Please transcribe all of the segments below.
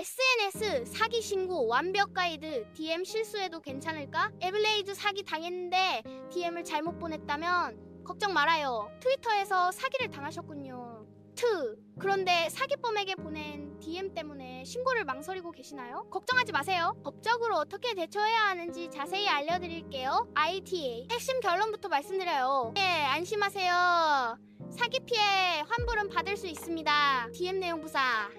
SNS 사기 신고 완벽 가이드. DM 실수해도 괜찮을까? 에블레이드 사기 당했는데 DM을 잘못 보냈다면 걱정 말아요. 트위터에서 사기를 당하셨군요. 그런데 사기범에게 보낸 DM 때문에 신고를 망설이고 계시나요? 걱정하지 마세요. 법적으로 어떻게 대처해야 하는지 자세히 알려드릴게요. ITA 핵심 결론부터 말씀드려요. 네, 안심하세요. 사기 피해 환불은 받을 수 있습니다. DM 내용 부사,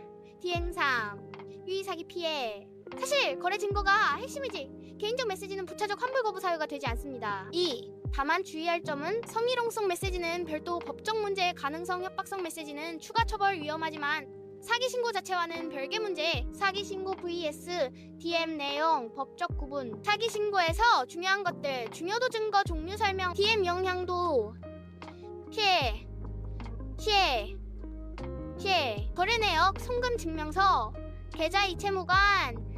디행상, 유의사기 피해. 사실 거래 증거가 핵심이지 개인적 메시지는 부차적 환불 거부 사유가 되지 않습니다. 2. 다만 주의할 점은 성희롱성 메시지는 별도 법적 문제의 가능성, 협박성 메시지는 추가 처벌 위험하지만 사기 신고 자체와는 별개 문제. 사기 신고 vs DM 내용 법적 구분. 사기 신고에서 중요한 것들: 중요도 증거 종류 설명, DM 영향도, 피해, 거래 내역, 송금 증명서, 계좌 이체무관,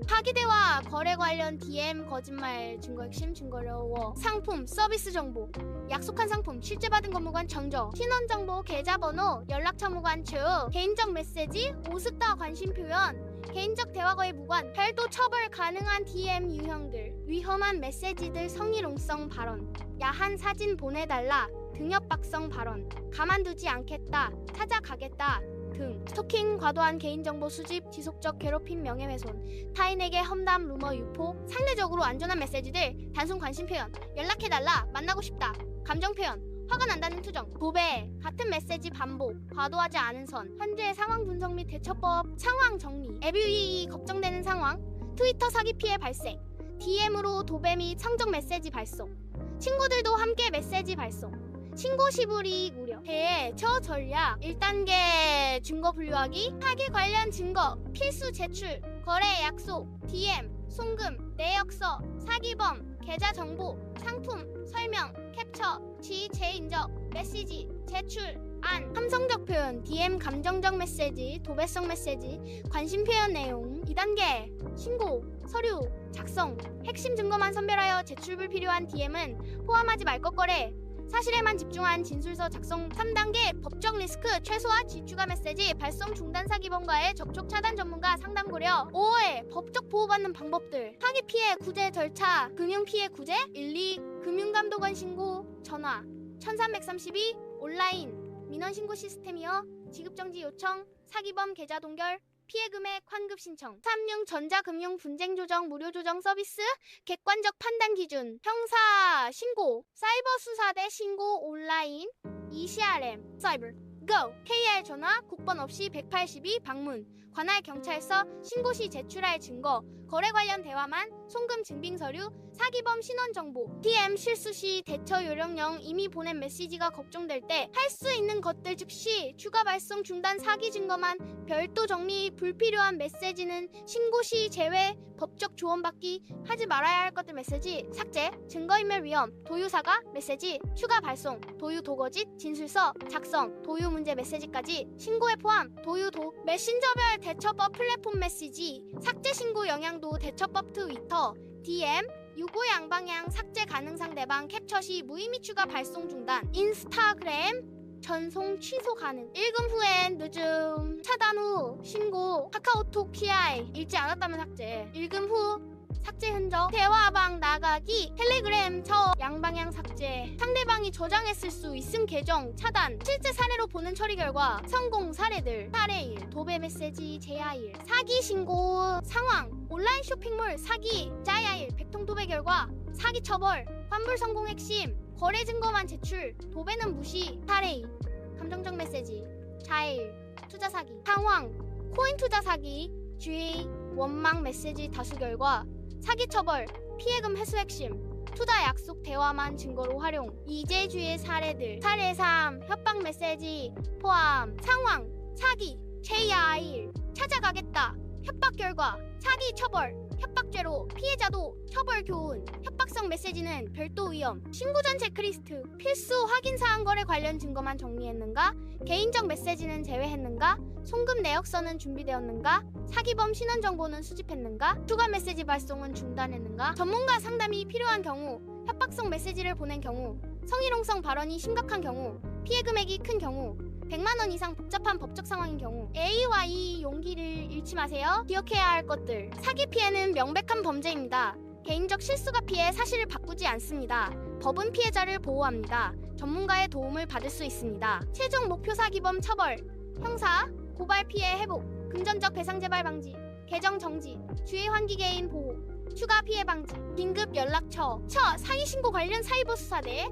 파기대와 거래 관련 DM 거짓말 증거 핵심 증거려워. 상품, 서비스 정보, 약속한 상품, 실제 받은 것 무관 정저, 신원 정보, 계좌번호, 연락처 무관 중, 개인적 메시지, 오스타 관심 표현, 개인적 대화거래 무관, 별도 처벌 가능한 DM 유형들, 위험한 메시지들, 성희롱성 발언, 야한 사진 보내달라, 등협박성 발언, 가만두지 않겠다, 찾아가겠다 등, 스토킹, 과도한 개인정보 수집, 지속적 괴롭힘, 명예훼손, 타인에게 험담, 루머, 유포, 상대적으로 안전한 메시지들, 단순 관심 표현, 연락해달라, 만나고 싶다, 감정 표현, 화가 난다는 투정, 도배, 같은 메시지 반복, 과도하지 않은 선, 현재 상황 분석 및 대처법, 상황 정리, 앱유이 걱정되는 상황, 트위터 사기 피해 발생, DM으로 도배 및 성적 메시지 발송, 친구들도 함께 메시지 발송, 신고 시불이익 우려, 대처 전략, 1단계 증거 분류하기, 사기 관련 증거, 필수 제출, 거래 약속, DM, 송금, 내역서, 사기범, 계좌 정보, 상품, 설명, 캡처, 재인적, 메시지, 제출, 안, 함성적 표현, DM 감정적 메시지, 도배성 메시지, 관심 표현 내용. 2단계 신고, 서류, 작성, 핵심 증거만 선별하여 제출 불필요한 DM은 포함하지 말 것 거래. 사실에만 집중한 진술서 작성. 3단계 법적 리스크 최소화, 지추가 메시지 발송 중단, 사기범과의 접촉 차단, 전문가 상담 고려. 5회 법적 보호받는 방법들, 사기 피해 구제 절차, 금융 피해 구제 1, 2, 금융감독원 신고, 전화 1332, 온라인 민원 신고 시스템이여 지급정지 요청, 사기범 계좌 동결, 피해 금액 환급 신청. 3. 전자금융 분쟁 조정, 무료 조정 서비스, 객관적 판단 기준, 형사 신고, 사이버 수사대 신고 온라인, ECRM, 사이버, GO, KR 전화, 국번 없이 182 방문, 관할 경찰서, 신고 시 제출할 증거, 거래 관련 대화만, 송금 증빙 서류, 사기범 신원 정보, DM 실수 시 대처 요령령, 이미 보낸 메시지가 걱정될 때 할 수 있는 것들 즉시 추가 발송 중단, 사기 증거만 별도 정리, 불필요한 메시지는 신고 시 제외, 법적 조언받기, 하지 말아야 할 것들 메시지 삭제, 증거인멸 위험, 도유 사과 메시지 추가 발송, 도유 도거짓, 진술서 작성, 도유 문제 메시지까지 신고에 포함, 도유도 메신저별 대처법 플랫폼 메시지, 삭제 신고 영향도 대처법 트위터, DM, 유고 양방향 삭제 가능 상대방 캡처 시 무의미 추가 발송 중단, 인스타그램 전송 취소 가능, 읽음 후엔 늦음, 차단 후 신고, 카카오톡 QI 읽지 않았다면 삭제, 읽음 후 삭제 흔적, 대화방 나가기, 텔레그램 저 양방향 삭제, 상대방이 저장했을 수 있음 계정 차단, 실제 사례로 보는 처리 결과 성공 사례들, 사례1, 도배 메시지 제야1, 사기 신고 상황, 온라인 쇼핑몰 사기 자야1, 백통 도배 결과 사기 처벌, 환불 성공 핵심, 거래 증거만 제출, 도배는 무시, 사례2, 감정적 메시지 자야1, 투자 사기 상황, 코인 투자 사기 주의, 원망 메시지 다수 결과 사기 처벌, 피해금 회수 핵심, 투자 약속 대화만 증거로 활용, 이재주의 사례들, 사례 3, 협박 메시지 포함, 상황, 사기, 제야1, 찾아가겠다, 협박 결과, 사기 처벌, 협박죄로 피해자도 처벌 교훈, 협박성 메시지는 별도 위험, 신고 전 체크리스트, 필수 확인사항 거래 관련 증거만 정리했는가, 개인적 메시지는 제외했는가, 송금 내역서는 준비되었는가, 사기범 신원 정보는 수집했는가, 추가 메시지 발송은 중단했는가, 전문가 상담이 필요한 경우, 협박성 메시지를 보낸 경우, 성희롱성 발언이 심각한 경우, 피해 금액이 큰 경우, 100만 원 이상 복잡한 법적 상황인 경우 A와 E 용기를 잃지 마세요. 기억해야 할 것들. 사기 피해는 명백한 범죄입니다. 개인적 실수가 피해 사실을 바꾸지 않습니다. 법은 피해자를 보호합니다. 전문가의 도움을 받을 수 있습니다. 최종 목표 사기범 처벌, 형사, 고발 피해 회복, 금전적 배상 재발 방지, 계정 정지, 주의 환기 개인 보호, 추가 피해 방지, 긴급 연락처, 사기 신고 관련 사이버 수사대,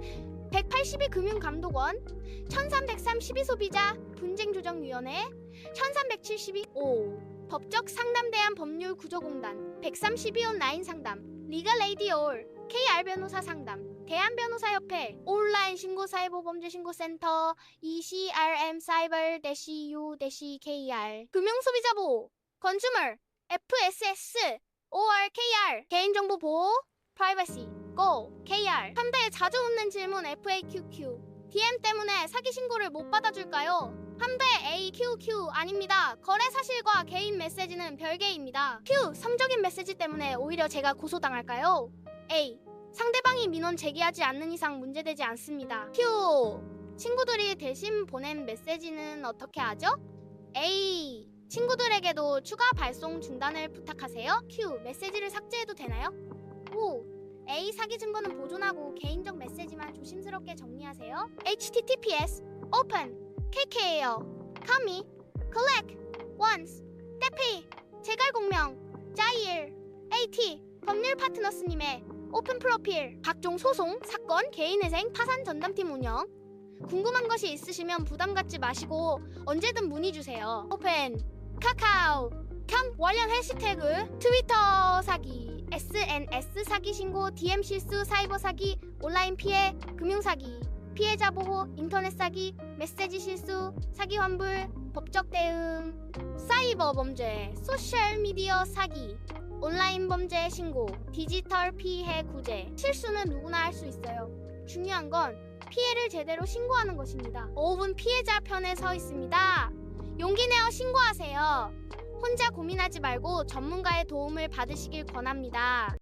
182 금융감독원, 1332 소비자 분쟁조정위원회, 1372 법적 상담 대한 법률 구조공단, 132 온라인 상담, 리걸 에이디올, KR 변호사 상담, 대한변호사협회, 온라인 신고 사이버범죄 신고센터, ECRM 사이버-U-KR, 금융소비자보호, 컨슈머, FSS, ORKR, 개인정보 보호, 프라이버시, GO, KR. 3대 자주 웃는 질문 FAQQ. DM 때문에 사기 신고를 못 받아줄까요? 3대 AQQ 아닙니다. 거래 사실과 개인 메시지는 별개입니다. Q. 성적인 메시지 때문에 오히려 제가 고소당할까요? A. 상대방이 민원 제기하지 않는 이상 문제되지 않습니다. Q. 친구들이 대신 보낸 메시지는 어떻게 하죠? A. 친구들에게도 추가 발송 중단을 부탁하세요. Q. 메시지를 삭제해도 되나요? O. A. 사기 증거는 보존하고 개인적 메시지만 조심스럽게 정리하세요. https open kk예요. 카미 collect once 대피 재갈공명 자일 AT 법률 파트너스님의 오픈 프로필 각종 소송 사건 개인회생 파산 전담팀 운영. 궁금한 것이 있으시면 부담 갖지 마시고 언제든 문의 주세요. 오픈 카카오 컴 관련 해시태그 트위터 사기 SNS 사기 신고 DM 실수 사이버 사기 온라인 피해 금융 사기 피해자 보호 인터넷 사기 메시지 실수 사기 환불 법적 대응 사이버 범죄 소셜 미디어 사기 온라인 범죄 신고 디지털 피해 구제 실수는 누구나 할 수 있어요. 중요한 건 피해를 제대로 신고하는 것입니다. 어업은 피해자 편에 서 있습니다. 용기 내어 신고하세요. 혼자 고민하지 말고 전문가의 도움을 받으시길 권합니다.